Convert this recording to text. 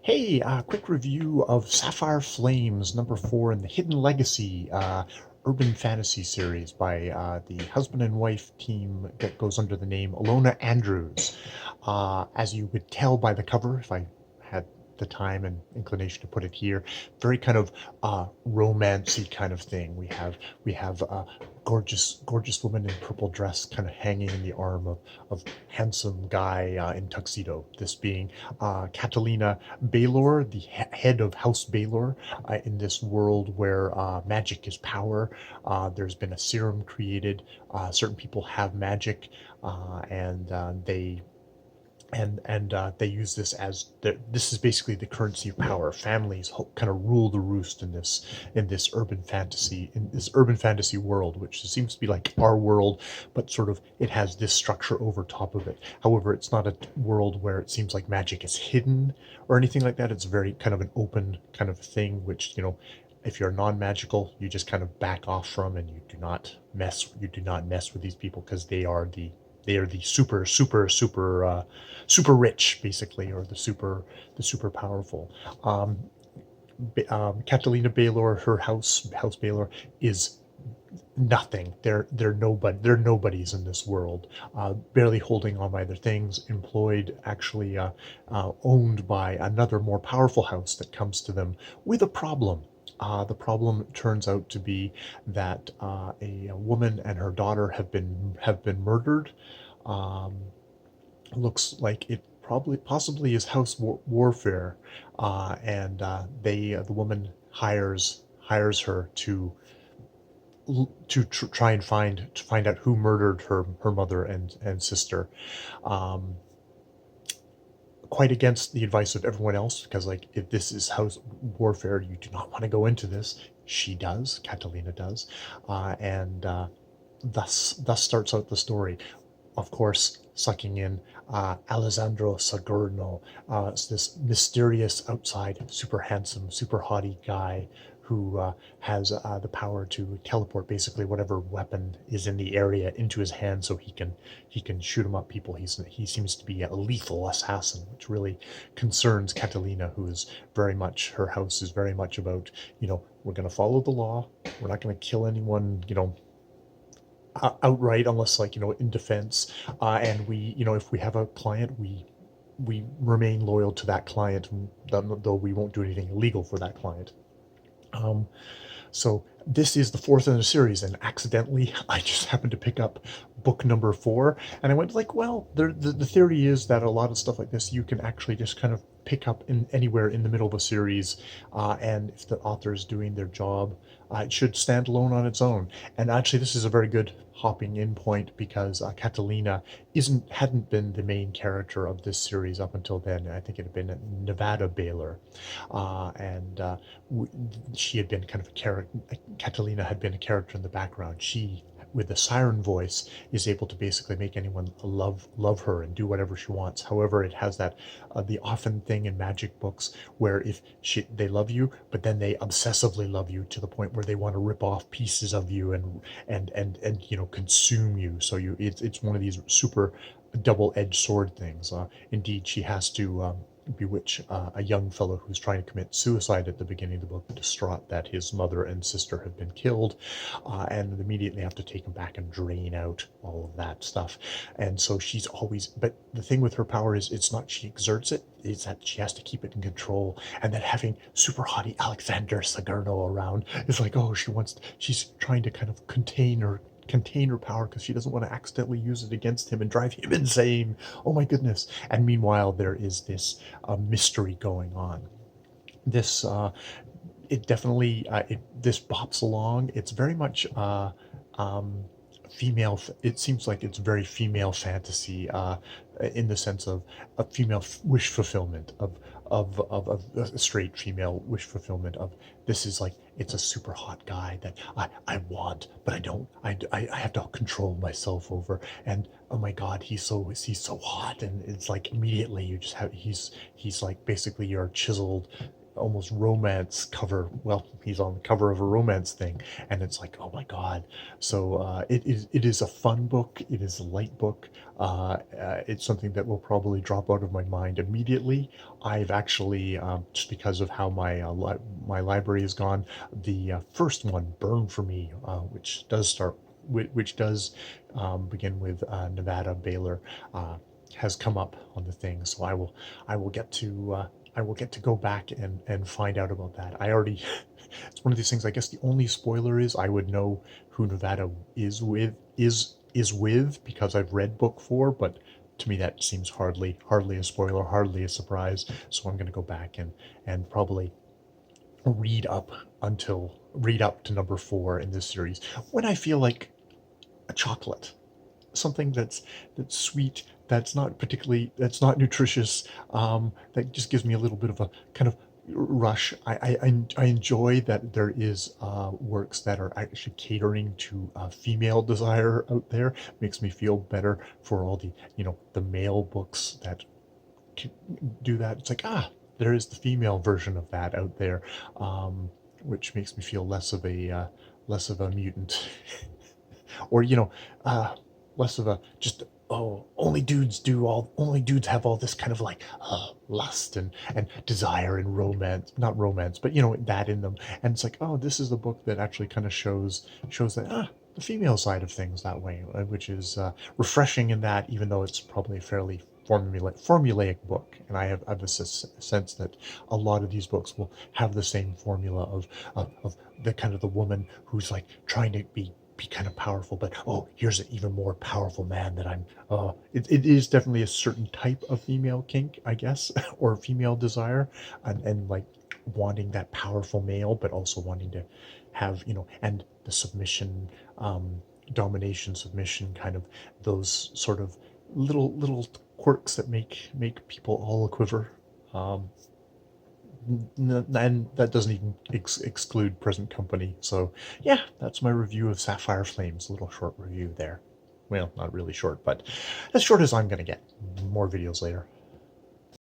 Hey, quick review of Spphr Flms #4 in the Hidden Legacy urban fantasy series by the husband and wife team that goes under the name Alona Andrews. As you would tell by the cover, if I had the time and inclination to put it here, very kind of romancy kind of thing. We have a gorgeous woman in purple dress kind of hanging in the arm of handsome guy in tuxedo. This being Catalina Baylor, the head of House Baylor, in this world where magic is power. There's been a serum created. Certain people have magic, and they use this as this is basically the currency of power. Families kind of rule the roost in this urban fantasy world, which seems to be like our world, but sort of it has this structure over top of it. However, it's not a world where it seems like magic is hidden or anything like that. It's very kind of an open kind of thing, which if you're non-magical, you just kind of back off from, and you do not mess with these people because they are the super rich, basically, or the super powerful. Um, Catalina Baylor, her House Baylor, is nothing. They're nobodies in this world. Barely holding on by their things. Employed, actually, owned by another more powerful house that comes to them with a problem. The problem turns out to be that a woman and her daughter have been murdered. Um, Looks like it probably possibly is warfare, and the woman hires her to try and find out who murdered her mother and sister. Um, Quite against the advice of everyone else, because like, if this is house warfare, you do not want to go into this. She does, Catalina does, and thus starts out the story. Of course, sucking in Alessandro Salerno. It's this mysterious outside, super handsome, super haughty guy who has the power to teleport basically whatever weapon is in the area into his hand, so he can shoot him up people. He seems to be a lethal assassin, which really concerns Catalina, who is very much, her house is very much about, we're going to follow the law. We're not going to kill anyone, outright, unless, like, in defense. And if we have a client, we remain loyal to that client, though we won't do anything illegal for that client. um, so this is the fourth in the series, and accidentally I just happened to pick up book number 4, and I went like, well, the theory is that a lot of stuff like this you can actually just kind of pick up in anywhere in the middle of a series, and if the author is doing their job, it should stand alone on its own. And actually, this is a very good hopping in point, because Catalina hadn't been the main character of this series up until then. I think it had been Nevada Baylor, and she had been kind of a character. Catalina had been a character in the background. She, with a siren voice, is able to basically make anyone love her and do whatever she wants. However, it has that the often thing in magic books where if they love you, but then they obsessively love you to the point where they want to rip off pieces of you and consume you. So it's one of these super double-edged sword things. Indeed, she has to bewitch a young fellow who's trying to commit suicide at the beginning of the book, distraught that his mother and sister have been killed, and immediately have to take him back and drain out all of that stuff. And so she's always, but the thing with her power is, it's not she exerts it, it's that she has to keep it in control. And then having super haughty Alexander Salerno around is like, oh, she's trying to kind of contain her power, because she doesn't want to accidentally use it against him and drive him insane. Oh my goodness. And meanwhile, there is this mystery going on. This it definitely this bops along. It's very much um, female. It seems like it's very female fantasy, in the sense of a female wish fulfillment, of a straight female wish fulfillment of, this is like, it's a super hot guy that I want, but I don't. I have to control myself over. And oh my God, he's so hot, and it's like immediately you just have he's like basically your chiseled almost romance cover. Well, he's on the cover of a romance thing, and it's like, oh my god. So it is a fun book. It is a light book. It's something that will probably drop out of my mind immediately. I've actually, just because of how my library is gone, the first one, Burn for Me, which does begin with Nevada Baylor, has come up on the thing. So I will get to go back and find out about that. I already it's one of these things. I guess the only spoiler is I would know who Nevada is with because I've read book 4, but to me that seems hardly a spoiler, hardly a surprise. So I'm going to go back and probably read up to number 4 in this series when I feel like a chocolate, something that's sweet, that's not nutritious, that just gives me a little bit of a kind of rush. I enjoy that there is works that are actually catering to female desire out there. Makes me feel better for all the the male books that do that. It's like, there is the female version of that out there, which makes me feel less of a mutant. Or less of a just, oh, only dudes have all this kind of like lust and desire and romance, not romance, but that in them. And it's like, oh, this is the book that actually kind of shows that the female side of things that way, which is refreshing in that, even though it's probably a fairly formulaic book. And I have a sense that a lot of these books will have the same formula of the kind of the woman who's like trying to be kind of powerful, but oh, here's an even more powerful man that I'm. It is definitely a certain type of female kink, I guess, or female desire, and like wanting that powerful male, but also wanting to have and the submission, domination, submission, kind of those sort of little quirks that make people all a quiver. Um, and that doesn't even exclude present company. So yeah, that's my review of Spphr Flms. A little short review there. Well, not really short, but as short as I'm gonna get. More videos later.